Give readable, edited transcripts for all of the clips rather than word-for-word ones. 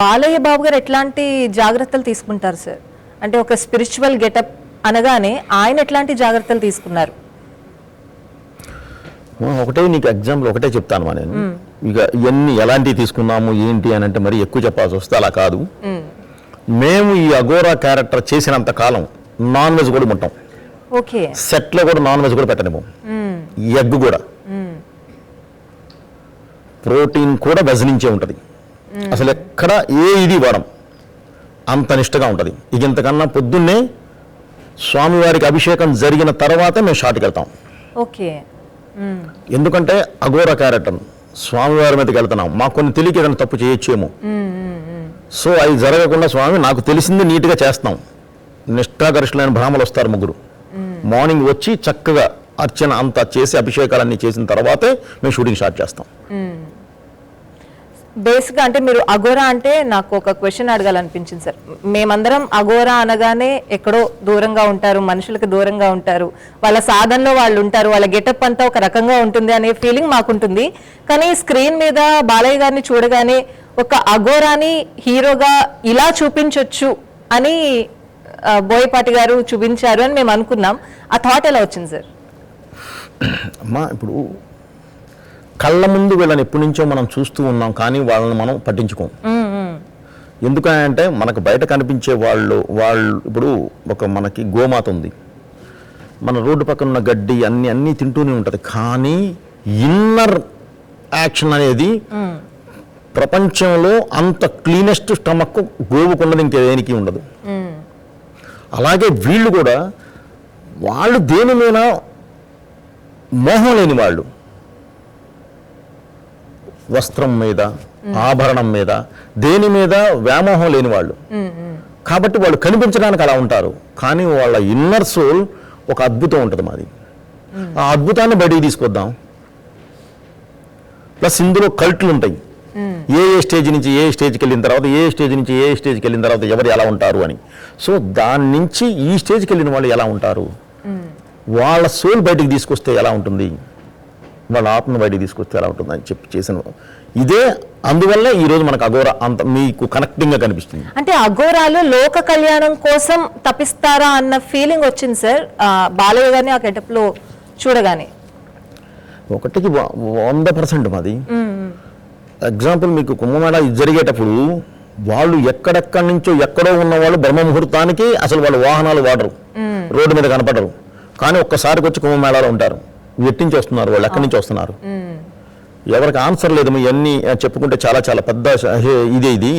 బాలయ్య బాబు గారు ఎట్లాంటి జాగ్రత్తలు తీసుకుంటారు సార్? అంటే ఒక స్పిరిచువల్ గెటప్ అనగానే ఆయన ఎట్లాంటి జాగ్రత్తలు తీసుకున్నారు? ఒకటే నీకు ఎగ్జాంపుల్ ఒకటే చెప్తాను నేను. ఇక ఇవన్నీ ఎలాంటివి తీసుకున్నాము ఏంటి అని అంటే మరి ఎక్కువ చెప్పాల్సి వస్తే అలా కాదు. మేము ఈ అఘోరా క్యారెక్టర్ చేసినంత కాలం నాన్ వెజ్ కూడా ఉంటాం. ఓకే. సెట్లో కూడా నాన్ వెజ్ కూడా పెట్టనివ్వం. ఎగ్ కూడా ప్రోటీన్ కూడా వెజ్ నుంచే ఉంటుంది. అసలు ఎక్కడ ఇది వాడం అంత నిష్టగా ఉంటుంది. ఇక ఇంతకన్నా పొద్దున్నే స్వామివారికి అభిషేకం జరిగిన తర్వాతే మేము షాట్కి వెళ్తాం. ఓకే. ఎందుకంటే అఘోరా క్యారెక్టర్ స్వామివారి మీదకి వెళ్తున్నాం, మాకు కొన్ని తెలియక ఏదైనా తప్పు చేయొచ్చేమో. సో అది జరగకుండా స్వామి నాకు తెలిసింది నీట్గా చేస్తాం. నిష్ఠాగరిష్ఠులైన బ్రాహ్మలు వస్తారు ముగ్గురు, మార్నింగ్ వచ్చి చక్కగా అర్చన అంతా చేసి అభిషేకాలన్నీ చేసిన తర్వాతే మేము షూటింగ్ స్టార్ట్ చేస్తాం. బేసిక్గా అంటే మీరు అఘోరా అంటే నాకు ఒక క్వశ్చన్ అడగాలనిపించింది సార్. మేమందరం అఘోరా అనగానే ఎక్కడో దూరంగా ఉంటారు, మనుషులకు దూరంగా ఉంటారు, వాళ్ళ సాధనలో వాళ్ళు ఉంటారు, వాళ్ళ గెటప్ అంతా ఒక రకంగా ఉంటుంది అనే ఫీలింగ్ మాకుంటుంది. కానీ స్క్రీన్ మీద బాలయ్య గారిని చూడగానే ఒక అఘోరాని హీరోగా ఇలా చూపించొచ్చు అని బోయపాటి గారు చూపించారు అని మేము అనుకున్నాం. ఆ థాట్ ఎలా వచ్చింది సార్? అమ్మా, ఇప్పుడు కళ్ళ ముందు వీళ్ళని ఎప్పటి నుంచో మనం చూస్తూ ఉన్నాం, కానీ వాళ్ళని మనం పట్టించుకోం. ఎందుకంటే మనకు బయట కనిపించే వాళ్ళు ఇప్పుడు ఒక మనకి గోమాత ఉంది, మన రోడ్డు పక్కన ఉన్న గడ్డి అన్నీ తింటూనే ఉంటుంది. కానీ ఇన్నర్ యాక్షన్ అనేది ప్రపంచంలో అంత క్లీనెస్ట్ స్టమక్ గోవుకున్నది ఇంకేదేనికి ఉండదు. అలాగే వీళ్ళు కూడా వాళ్ళు దేని మీద మోహం లేని వాళ్ళు, వస్త్రం మీద ఆభరణం మీద దేని మీద వ్యామోహం లేని వాళ్ళు. కాబట్టి వాళ్ళు కనిపించడానికి అలా ఉంటారు, కానీ వాళ్ళ ఇన్నర్ సోల్ ఒక అద్భుతం ఉంటుంది మాది. ఆ అద్భుతాన్ని బయటికి తీసుకొద్దాం. ప్లస్ ఇందులో కల్ట్లు ఉంటాయి, ఏ స్టేజ్ నుంచి ఏ స్టేజ్కి వెళ్ళిన తర్వాత ఏ స్టేజ్ నుంచి ఏ స్టేజ్కి వెళ్ళిన తర్వాత ఎవరు ఎలా ఉంటారు అని. సో దాని నుంచి ఈ స్టేజ్కి వెళ్ళిన వాళ్ళు ఎలా ఉంటారు, వాళ్ళ సోల్ బయటికి తీసుకొస్తే ఎలా ఉంటుంది, వాళ్ళ ఆత్మను బయటికి తీసుకొస్తే ఎలా ఉంటుంది అని చెప్పి చేసిన ఇదే. అందువల్ల ఈరోజు మనకు అఘోరా అంత మీకు కనెక్టింగ్గా కనిపిస్తుంది. అంటే అఘోరాలు లోక కళ్యాణం కోసం తపిస్తారా అన్న ఫీలింగ్ వచ్చింది సార్ బాలయ్య గారిని ఆ గెటప్లో చూడగానే. 100% మాది. ఎగ్జాంపుల్ మీకు కుంభమేళ జరిగేటప్పుడు వాళ్ళు ఎక్కడెక్కడి నుంచో ఎక్కడో ఉన్న వాళ్ళు బ్రహ్మ ముహూర్తానికి అసలు వాళ్ళు వాహనాలు వాడరు, రోడ్డు మీద కనపడరు. కానీ ఒక్కసారికి వచ్చి కుంభమేళాలో ఉంటారు. ఎట్టి నుంచి వస్తున్నారు వాళ్ళు, ఎక్కడి నుంచి వస్తున్నారు, ఎవరికి ఆన్సర్ లేదు. ఇవన్నీ చెప్పుకుంటే చాలా చాలా పెద్ద ఇది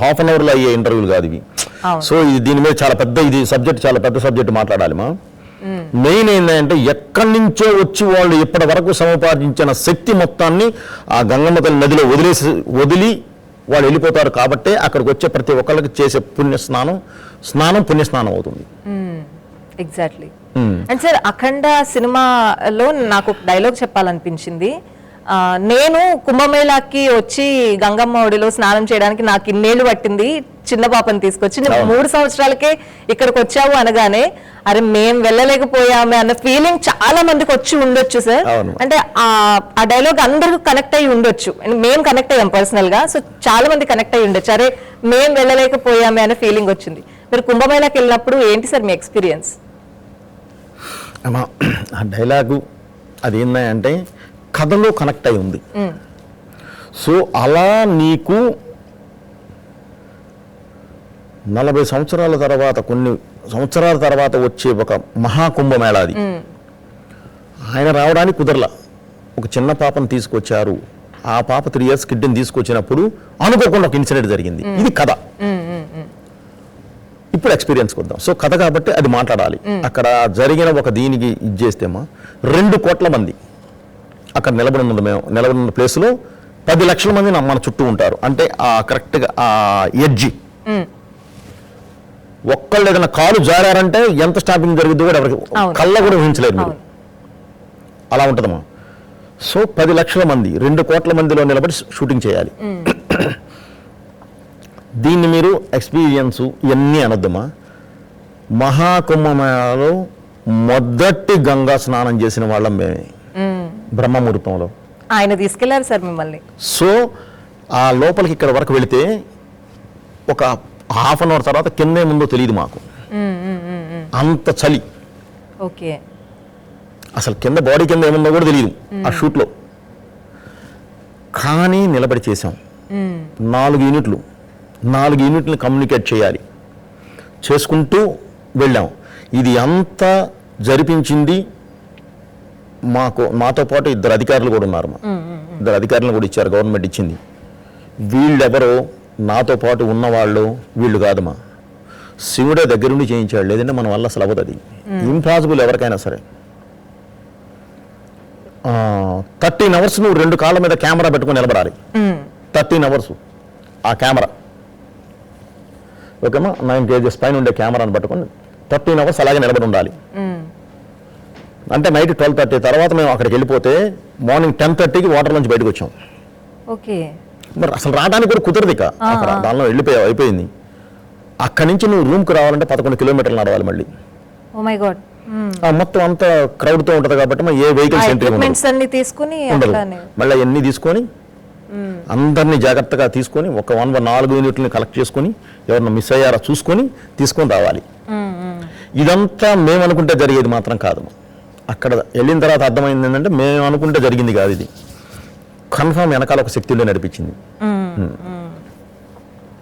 హాఫ్ అన్ అవర్లో అయ్యే ఇంటర్వ్యూలు కాదు ఇవి. సో దీని మీద చాలా పెద్ద సబ్జెక్ట్, చాలా పెద్ద సబ్జెక్ట్ మాట్లాడాలి. మెయిన్ ఏంటంటే ఎక్కడి నుంచో వచ్చి వాళ్ళు ఇప్పటి వరకు సముపార్జించిన శక్తి మొత్తాన్ని ఆ గంగమ్మ తల్లి నదిలో వదిలి వాళ్ళు వెళ్ళిపోతారు. కాబట్టి అక్కడికి వచ్చే ప్రతి ఒక్కరికి చేసే పుణ్యస్నానం అవుతుంది. ఎగ్జాక్ట్లీ. అండ్ సార్ అఖండ సినిమాలో నాకు ఒక డైలాగ్ చెప్పాలనిపించింది. నేను కుంభమేళాకి వచ్చి గంగమ్మ ఒడిలో స్నానం చేయడానికి నాకు ఇన్నేళ్ళు పట్టింది, చిన్న పాపని తీసుకొచ్చి 3 సంవత్సరాలకే ఇక్కడికి వచ్చావు అనగానే అరే మేం వెళ్ళలేకపోయామే అన్న ఫీలింగ్ చాలా మందికి వచ్చి ఉండొచ్చు సార్. అంటే ఆ డైలాగ్ అందరికీ కనెక్ట్ అయ్యి ఉండొచ్చు, మేము కనెక్ట్ అయ్యాం పర్సనల్ గా. సో చాలా మంది కనెక్ట్ అయ్యి ఉండొచ్చు, అరే మేం వెళ్ళలేకపోయామే అనే ఫీలింగ్ వచ్చింది. మీరు కుంభమేళాకి వెళ్ళినప్పుడు ఏంటి సార్ మీ ఎక్స్పీరియన్స్? ఆ డైలాగు అది ఏంటంటే కథలో కనెక్ట్ అయి ఉంది. సో అలా నీకు 40 సంవత్సరాల తర్వాత, కొన్ని సంవత్సరాల తర్వాత వచ్చే ఒక మహాకుంభమేళాది. ఆయన రావడానికి కుదరలా, ఒక చిన్న పాపను తీసుకొచ్చారు. ఆ పాప 3 years కిడ్ని తీసుకొచ్చినప్పుడు అనుకోకుండా ఒక ఇన్సిడెంట్ జరిగింది. ఇది కథ. ఇప్పుడు ఎక్స్పీరియన్స్కి వద్దాం. సో కథ కాబట్టి అది మాట్లాడాలి. అక్కడ జరిగిన ఒక దీనికి ఇది చేస్తేమా 2 కోట్ల మంది అక్కడ నిలబడిన ప్లేస్లో 10 లక్షల మంది మన చుట్టూ ఉంటారు. అంటే కరెక్ట్గా ఆ ఎడ్జి ఒక్కళ్ళు ఏదైనా కాలు జారారంటే ఎంత స్టాపింగ్ జరుగుతుందో కూడా ఎవరికి కళ్ళ కూడా ఊహించలేదు మీరు. అలా ఉంటుందమ్మా. సో 10 లక్షల మంది 2 కోట్ల మందిలో నిలబడి షూటింగ్ చేయాలి. దీన్ని మీరు ఎక్స్పీరియన్స్ ఇవన్నీ అనొద్దమ్మా. మహాకుంభమేళాలో మొదటి గంగా స్నానం చేసిన వాళ్ళం మేమే, బ్రహ్మముహూర్తంలో. ఆయన తీసుకెళ్లారు సార్ మిమ్మల్ని. సో ఆ లోపలికి ఇక్కడ వరకు వెళితే ఒక హాఫ్ అన్ అవర్ తర్వాత కింద ఏముందో తెలియదు మాకు, అంత చలి. ఓకే. అసలు కింద బాడీ కింద ఏముందో కూడా తెలియదు ఆ షూట్లో. కానీ నిలబడి చేసాం. 4 యూనిట్లు కమ్యూనికేట్ చేయాలి, చేసుకుంటూ వెళ్ళాం. ఇది అంతా జరిపించింది మాతో పాటు 2 అధికారులు కూడా ఉన్నారు. 2 అధికారులను కూడా ఇచ్చారు, గవర్నమెంట్ ఇచ్చింది. వీళ్ళెవరో నాతో పాటు ఉన్నవాళ్ళు వీళ్ళు కాదమ్మా, శివుడే దగ్గరుండి చేయించాడు, లేదంటే మన వల్ల అసలు అవ్వదు. అది ఇంపాసిబుల్ ఎవరికైనా సరే. 13 అవర్స్ నువ్వు 2 కాళ్ళ మీద కెమెరా పెట్టుకుని నిలబడాలి. 13 అవర్స్ ఆ కెమెరా, ఓకేమా, 9 kgs పైన ఉండే కెమెరాను పట్టుకొని 13 అవర్స్ అలాగే నిలబడి ఉండాలి. అంటే నైట్ 12:30 తర్వాత మేము అక్కడికి వెళ్ళిపోతే మార్నింగ్ 10:30కి వాటర్ నుంచి బయటకు వచ్చాం. ఓకే. మరి అసలు రావడానికి కూడా కుదరదు, ఇక అక్కడ దానిలో వెళ్ళిపోయావు, అయిపోయింది. అక్కడి నుంచి నువ్వు రూమ్కి రావాలంటే 11 కిలోమీటర్లు నడవాలి మళ్ళీ. Oh my God. మొత్తం అంతా క్రౌడ్తో ఉంటుంది కాబట్టి ఏ వెహికల్స్ ఎంట్రీ ఉండదు. మళ్ళీ అవన్నీ తీసుకొని అందరినీ జాగ్రత్తగా తీసుకొని ఒక 4 యూనిట్లని కలెక్ట్ చేసుకొని ఎవరన్నా మిస్ అయ్యారా చూసుకొని తీసుకొని రావాలి. ఇదంతా మేము అనుకుంటే జరిగేది మాత్రం కాదు. అక్కడ వెళ్ళిన తర్వాత అర్థమైంది ఏంటంటే మేము అనుకుంటే జరిగింది కాదు, ఇది కన్ఫర్మ్ వెనకాల ఒక శక్తి ఉండే నడిపించింది.